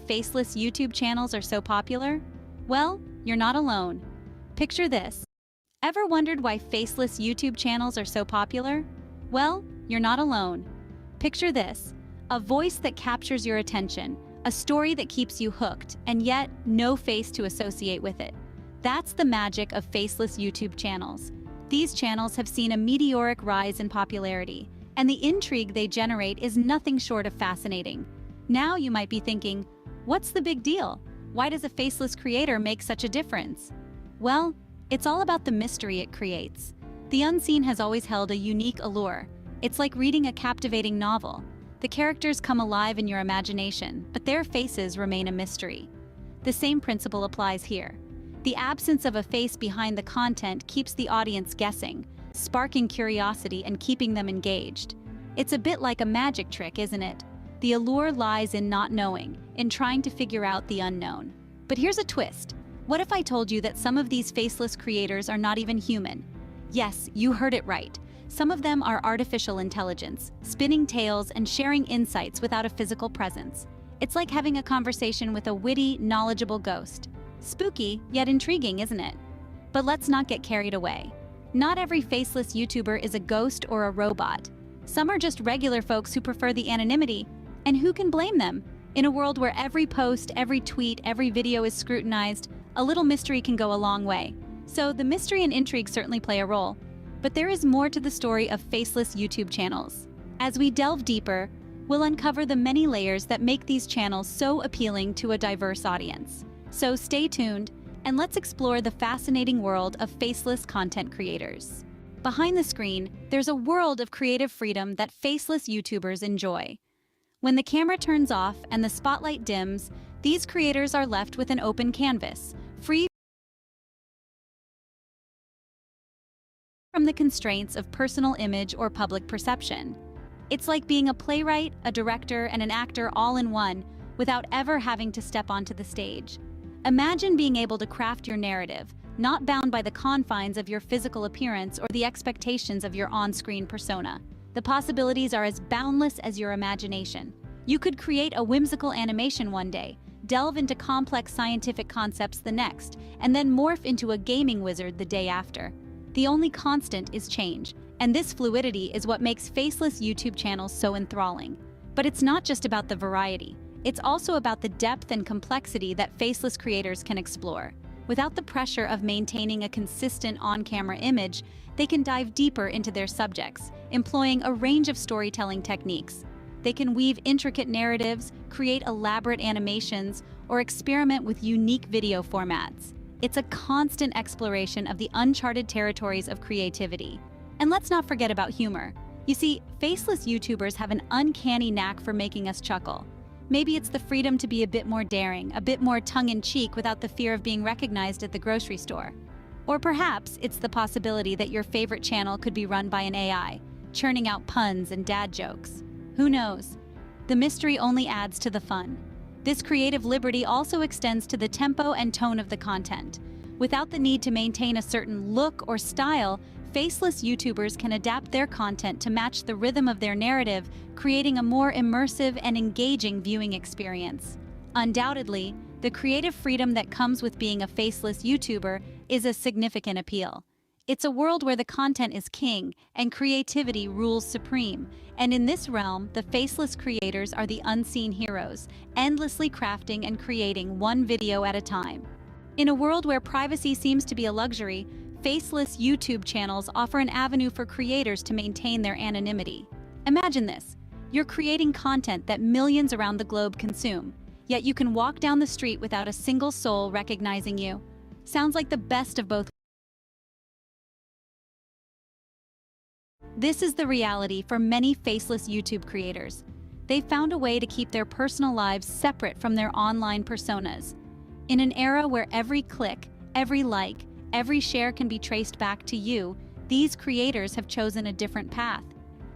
Faceless YouTube channels are so popular? Well, you're not alone. Picture this. Ever wondered why faceless YouTube channels are so popular? Well, you're not alone. Picture this. A voice that captures your attention, a story that keeps you hooked, and yet no face to associate with it. That's the magic of faceless YouTube channels. These channels have seen a meteoric rise in popularity, and the intrigue they generate is nothing short of fascinating. Now you might be thinking, what's the big deal? Why does a faceless creator make such a difference? Well, it's all about the mystery it creates. The unseen has always held a unique allure. It's like reading a captivating novel. The characters come alive in your imagination, but their faces remain a mystery. The same principle applies here. The absence of a face behind the content keeps the audience guessing, sparking curiosity and keeping them engaged. It's a bit like a magic trick, isn't it? The allure lies in not knowing, in trying to figure out the unknown. But here's a twist. What if I told you that some of these faceless creators are not even human? Yes, you heard it right. Some of them are artificial intelligence, spinning tales and sharing insights without a physical presence. It's like having a conversation with a witty, knowledgeable ghost. Spooky, yet intriguing, isn't it? But let's not get carried away. Not every faceless YouTuber is a ghost or a robot. Some are just regular folks who prefer the anonymity. And who can blame them? In a world where every post, every tweet, every video is scrutinized, a little mystery can go a long way. So the mystery and intrigue certainly play a role. But there is more to the story of faceless YouTube channels. As we delve deeper, we'll uncover the many layers that make these channels so appealing to a diverse audience. So stay tuned, and let's explore the fascinating world of faceless content creators. Behind the screen, there's a world of creative freedom that faceless YouTubers enjoy. When the camera turns off and the spotlight dims, these creators are left with an open canvas, free from the constraints of personal image or public perception. It's like being a playwright, a director, and an actor all in one, without ever having to step onto the stage. Imagine being able to craft your narrative, not bound by the confines of your physical appearance or the expectations of your on-screen persona. The possibilities are as boundless as your imagination. You could create a whimsical animation one day, delve into complex scientific concepts the next, and then morph into a gaming wizard the day after. The only constant is change, and this fluidity is what makes faceless YouTube channels so enthralling. But it's not just about the variety. It's also about the depth and complexity that faceless creators can explore. Without the pressure of maintaining a consistent on-camera image, they can dive deeper into their subjects, employing a range of storytelling techniques. They can weave intricate narratives, create elaborate animations, or experiment with unique video formats. It's a constant exploration of the uncharted territories of creativity. And let's not forget about humor. You see, faceless YouTubers have an uncanny knack for making us chuckle. Maybe it's the freedom to be a bit more daring, a bit more tongue-in-cheek without the fear of being recognized at the grocery store. Or perhaps it's the possibility that your favorite channel could be run by an AI, churning out puns and dad jokes. Who knows? The mystery only adds to the fun. This creative liberty also extends to the tempo and tone of the content. Without the need to maintain a certain look or style, faceless YouTubers can adapt their content to match the rhythm of their narrative, creating a more immersive and engaging viewing experience. Undoubtedly, the creative freedom that comes with being a faceless YouTuber is a significant appeal. It's a world where the content is king and creativity rules supreme. And in this realm, the faceless creators are the unseen heroes, endlessly crafting and creating one video at a time. In a world where privacy seems to be a luxury, faceless YouTube channels offer an avenue for creators to maintain their anonymity. Imagine this. You're creating content that millions around the globe consume, yet you can walk down the street without a single soul recognizing you. Sounds like the best of both. This is the reality for many faceless YouTube creators. They've found a way to keep their personal lives separate from their online personas. In an era where every click, every like, every share can be traced back to you, these creators have chosen a different path.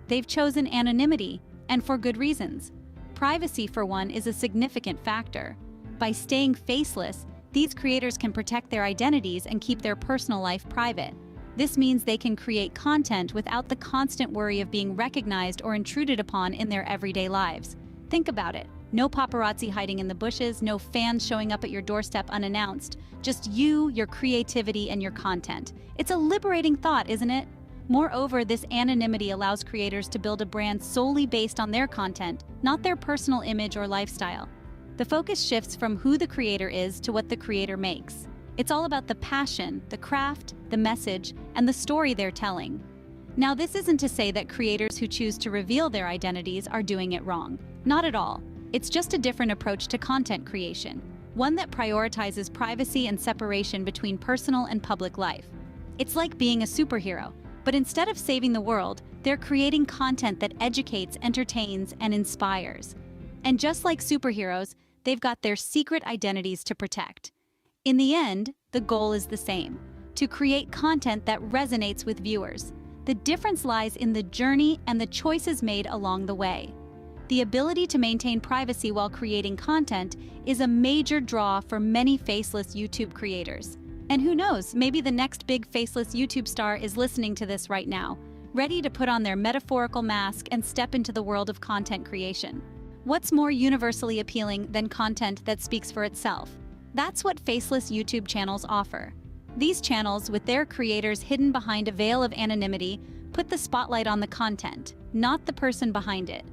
They've chosen anonymity, and for good reasons. Privacy, for one, is a significant factor. By staying faceless, these creators can protect their identities and keep their personal life private. This means they can create content without the constant worry of being recognized or intruded upon in their everyday lives. Think about it. No paparazzi hiding in the bushes, no fans showing up at your doorstep unannounced. Just you, your creativity, and your content. It's a liberating thought, isn't it? Moreover, this anonymity allows creators to build a brand solely based on their content, not their personal image or lifestyle. The focus shifts from who the creator is to what the creator makes. It's all about the passion, the craft, the message, and the story they're telling. Now, this isn't to say that creators who choose to reveal their identities are doing it wrong. Not at all. It's just a different approach to content creation, one that prioritizes privacy and separation between personal and public life. It's like being a superhero, but instead of saving the world, they're creating content that educates, entertains, and inspires. And just like superheroes, they've got their secret identities to protect. In the end, the goal is the same: to create content that resonates with viewers. The difference lies in the journey and the choices made along the way. The ability to maintain privacy while creating content is a major draw for many faceless YouTube creators. And who knows, maybe the next big faceless YouTube star is listening to this right now, ready to put on their metaphorical mask and step into the world of content creation. What's more universally appealing than content that speaks for itself? That's what faceless YouTube channels offer. These channels, with their creators hidden behind a veil of anonymity, put the spotlight on the content, not the person behind it.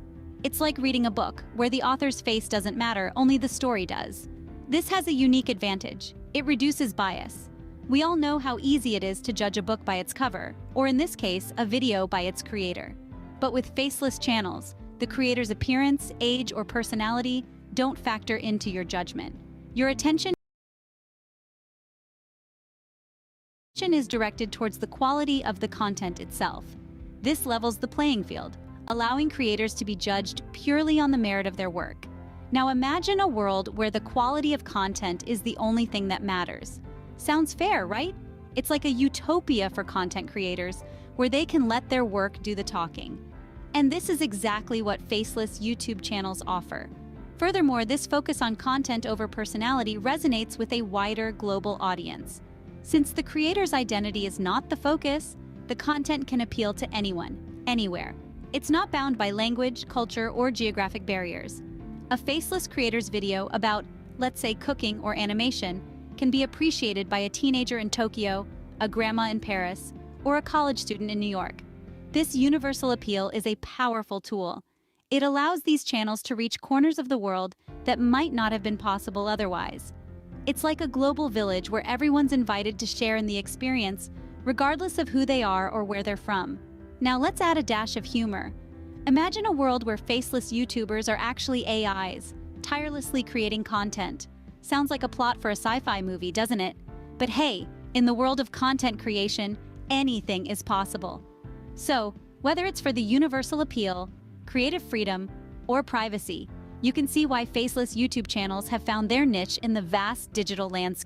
It's like reading a book, where the author's face doesn't matter, only the story does. This has a unique advantage. It reduces bias. We all know how easy it is to judge a book by its cover, or in this case, a video by its creator. But with faceless channels, the creator's appearance, age, or personality don't factor into your judgment. Your attention is directed towards the quality of the content itself. This levels the playing field, allowing creators to be judged purely on the merit of their work. Now imagine a world where the quality of content is the only thing that matters. Sounds fair, right? It's like a utopia for content creators, where they can let their work do the talking. And this is exactly what faceless YouTube channels offer. Furthermore, this focus on content over personality resonates with a wider global audience. Since the creator's identity is not the focus, the content can appeal to anyone, anywhere. It's not bound by language, culture, or geographic barriers. A faceless creator's video about, let's say, cooking or animation can be appreciated by a teenager in Tokyo, a grandma in Paris, or a college student in New York. This universal appeal is a powerful tool. It allows these channels to reach corners of the world that might not have been possible otherwise. It's like a global village where everyone's invited to share in the experience, regardless of who they are or where they're from. Now let's add a dash of humor. Imagine a world where faceless YouTubers are actually AIs, tirelessly creating content. Sounds like a plot for a sci-fi movie, doesn't it? But hey, in the world of content creation, anything is possible. So, whether it's for the universal appeal, creative freedom, or privacy, you can see why faceless YouTube channels have found their niche in the vast digital landscape.